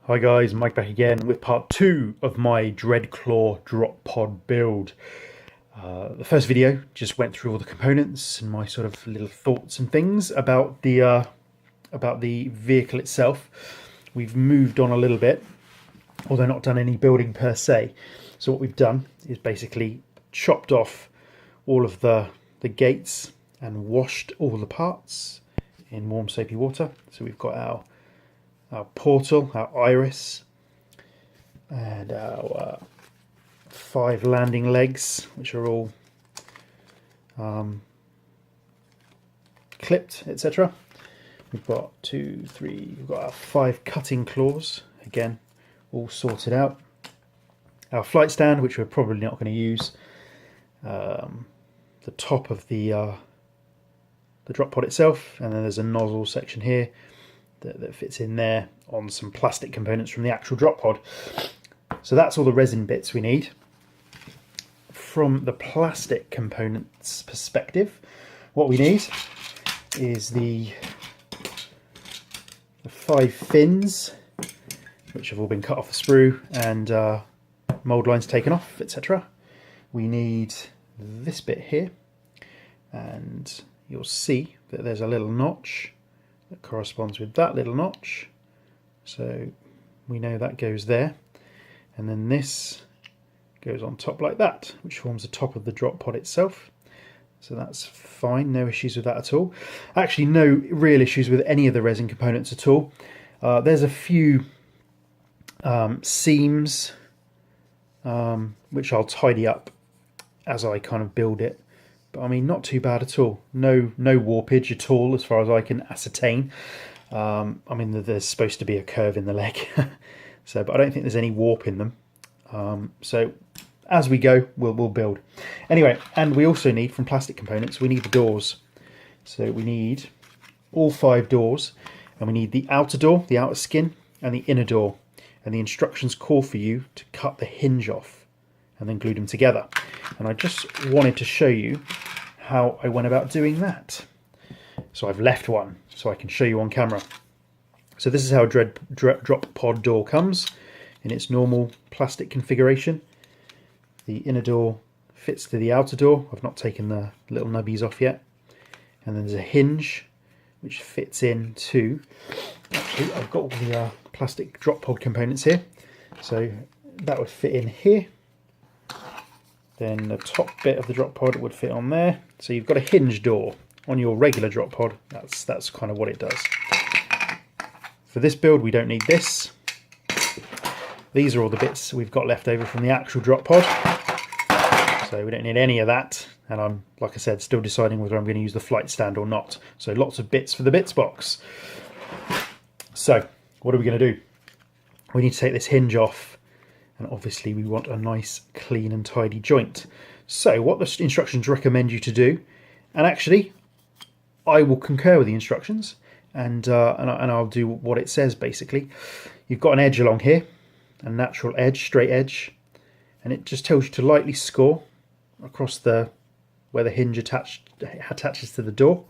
Hi guys, Mike back again with part 2 of my Dreadclaw drop pod build. The first video just went through all the components and my sort of little thoughts and things about the vehicle itself. We've moved on a little bit, although not done any building per se. So what we've done is basically chopped off all of the gates and washed all the parts in warm soapy water. So we've got our portal, our iris, and our 5 landing legs, which are all clipped, etc. We've got we've got our 5 cutting claws, again, all sorted out. Our flight stand, which we're probably not going to use. The top of the drop pod itself, and then there's a nozzle section here that fits in there on some plastic components from the actual drop pod. So that's all the resin bits we need. From the plastic components perspective, what we need is the 5 fins, which have all been cut off the sprue and mould lines taken off, etc. We need this bit here, and you'll see that there's a little notch that corresponds with that little notch, so we know that goes there, and then this goes on top like that, which forms the top of the drop pod itself. So that's fine, no issues with that at all. Actually, no real issues with any of the resin components at all. There's a few seams which I'll tidy up as I kind of build it. But I mean, not too bad at all. No warpage at all, as far as I can ascertain. I mean, there's supposed to be a curve in the leg, so, but I don't think there's any warp in them. So as we go, we'll build. Anyway, and we also need, from plastic components, we need the doors. So we need all 5 doors, and we need the outer door, the outer skin, and the inner door. And the instructions call for you to cut the hinge off and then glue them together. And I just wanted to show you how I went about doing that. So I've left one so I can show you on camera. So this is how a drop pod door comes in its normal plastic configuration. The inner door fits to the outer door. I've not taken the little nubbies off yet. And then there's a hinge which fits into, actually I've got all the plastic drop pod components here. So that would fit in here. Then the top bit of the drop pod would fit on there. So you've got a hinge door on your regular drop pod. That's kind of what it does. For this build, we don't need this. These are all the bits we've got left over from the actual drop pod. So we don't need any of that. And I'm, like I said, still deciding whether I'm going to use the flight stand or not. So lots of bits for the bits box. So what are we going to do? We need to take this hinge off. And obviously we want a nice, clean and tidy joint. So what the instructions recommend you to do, and actually I will concur with the instructions, and I'll do what it says basically. You've got an edge along here, a natural edge, straight edge, and it just tells you to lightly score across where the hinge attaches to the door,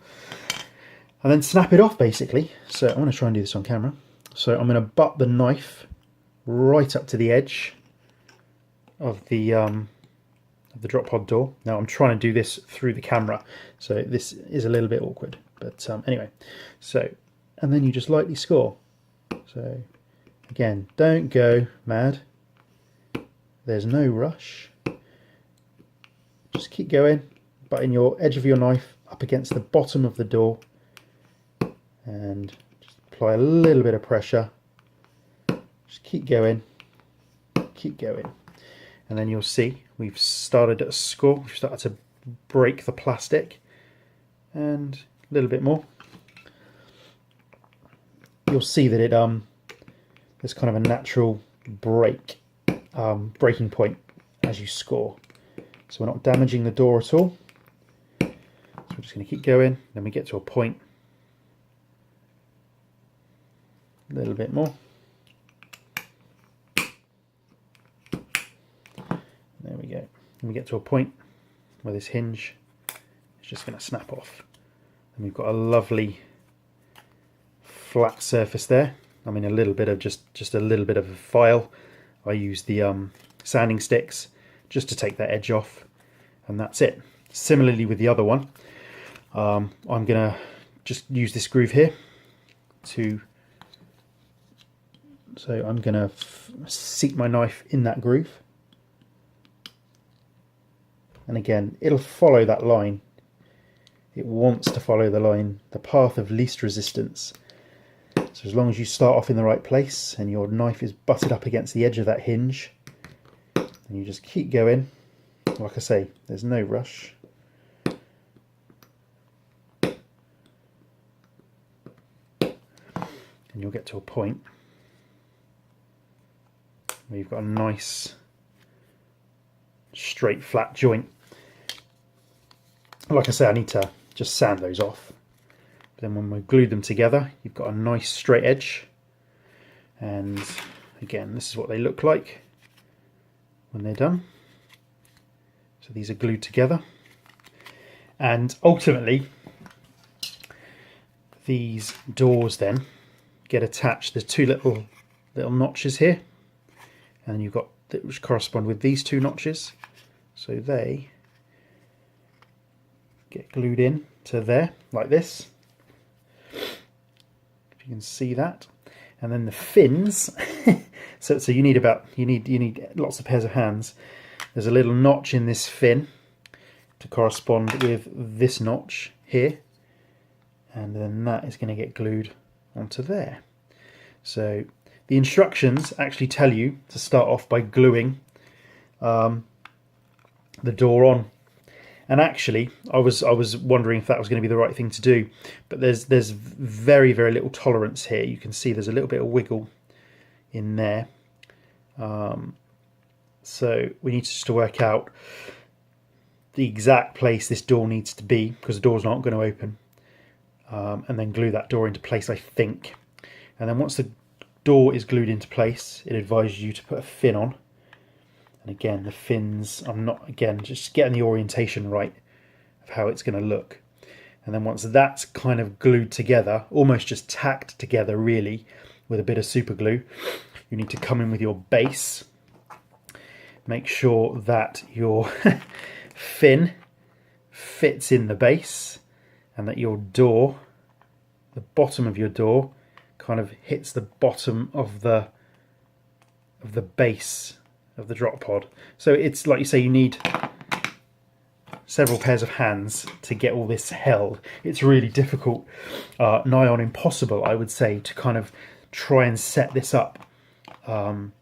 and then snap it off basically. So I'm going to try and do this on camera. So I'm going to butt the knife right up to the edge of the drop pod door. Now I'm trying to do this through the camera, so this is a little bit awkward, but anyway. So, and then you just lightly score. So again, don't go mad. There's no rush. Just keep going, butting your edge of your knife up against the bottom of the door, and just apply a little bit of pressure. Just keep going, and then you'll see we've started at a score. We've started to break the plastic, and a little bit more. You'll see that there's kind of a natural breaking point as you score. So we're not damaging the door at all. So we're just going to keep going. Then we get to a point, a little bit more. There we go. And we get to a point where this hinge is just going to snap off. And we've got a lovely flat surface there. I mean a little bit of just a little bit of a file. I use the sanding sticks just to take that edge off, and that's it. Similarly with the other one, I'm gonna just use this groove here to, so I'm gonna seat my knife in that groove, and again it'll follow that line. It wants to follow the line, the path of least resistance. So as long as you start off in the right place and your knife is butted up against the edge of that hinge, and you just keep going, like I say, there's no rush. And you'll get to a point where you've got a nice straight flat joint. Like I say, I need to just sand those off. But then when we glue them together, you've got a nice straight edge. And again, this is what they look like when they're done. So these are glued together. And ultimately, these doors then get attached. There's two little notches here, and you've got which correspond with these two notches. So they get glued in to there like this, if you can see that. And then the fins so you need lots of pairs of hands. There's a little notch in this fin to correspond with this notch here, and then that is going to get glued onto there. So the instructions actually tell you to start off by gluing the door on. And actually, I was wondering if that was going to be the right thing to do, but there's very, very little tolerance here. You can see there's a little bit of wiggle in there. So we need just to work out the exact place this door needs to be, because the door's not going to open, and then glue that door into place, I think. And then once the door is glued into place, it advises you to put a fin on. And again, the fins, just getting the orientation right of how it's going to look. And then once that's kind of glued together, almost just tacked together really, with a bit of super glue, you need to come in with your base. Make sure that your fin fits in the base, and that your door, the bottom of your door, kind of hits the bottom of the base of the drop pod. So it's like you say, you need several pairs of hands to get all this held. It's really difficult, nigh on impossible, I would say, to kind of try and set this up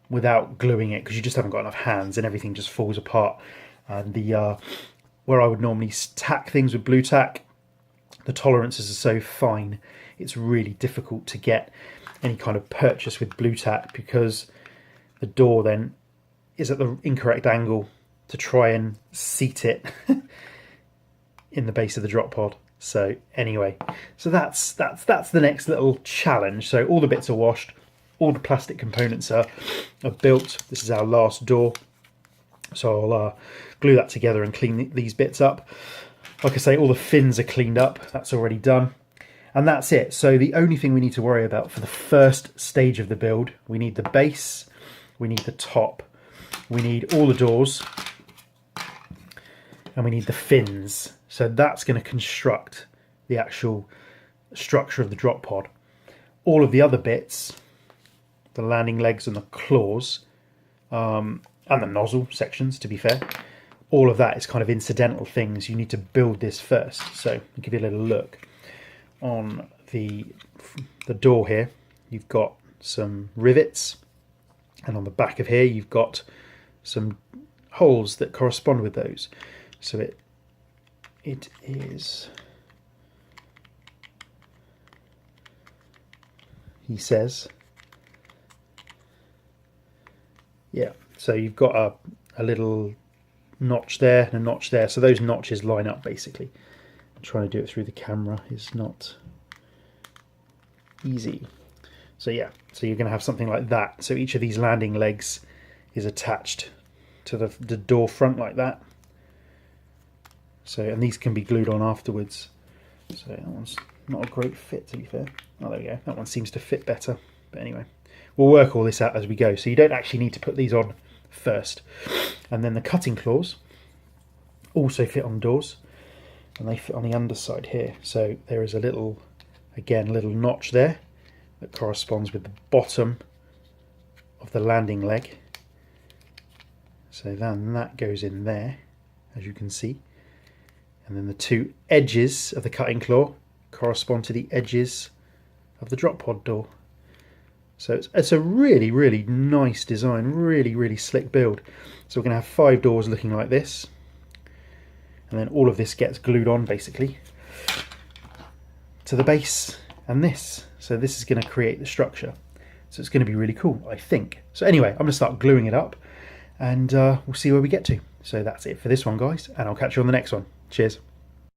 without gluing it, because you just haven't got enough hands and everything just falls apart. And the where I would normally tack things with blue tack, the tolerances are so fine, it's really difficult to get any kind of purchase with blue tack, because the door then is at the incorrect angle to try and seat it in the base of the drop pod. So anyway, so that's the next little challenge. So all the bits are washed, all the plastic components are built. This is our last door, so I'll glue that together and clean these bits up. Like I say, all the fins are cleaned up, that's already done, and that's it. So the only thing we need to worry about for the first stage of the build, we need the base, we need the top, we need all the doors, and we need the fins. So that's going to construct the actual structure of the drop pod. All of the other bits, the landing legs and the claws, and the nozzle sections, to be fair, all of that is kind of incidental things. You need to build this first. So I'll give you a little look. On the door here, you've got some rivets, and on the back of here you've got some holes that correspond with those. So it is, he says, yeah, so you've got a little notch there and a notch there, so those notches line up basically. Trying to do it through the camera is not easy. So yeah, so you're going to have something like that. So each of these landing legs is attached to the door front like that. So, and these can be glued on afterwards. So that one's not a great fit, to be fair. Oh, there we go. That one seems to fit better. But anyway, we'll work all this out as we go. So you don't actually need to put these on first. And then the cutting claws also fit on doors, and they fit on the underside here. So there is a little, again, a little notch there that corresponds with the bottom of the landing leg. So then that goes in there, as you can see. And then the two edges of the cutting claw correspond to the edges of the drop pod door. So it's a really, really nice design, really, really slick build. So we're going to have 5 doors looking like this. And then all of this gets glued on basically to the base and this. So this is going to create the structure. So it's going to be really cool, I think. So anyway, I'm going to start gluing it up, and we'll see where we get to. So that's it for this one, guys, and I'll catch you on the next one. Cheers.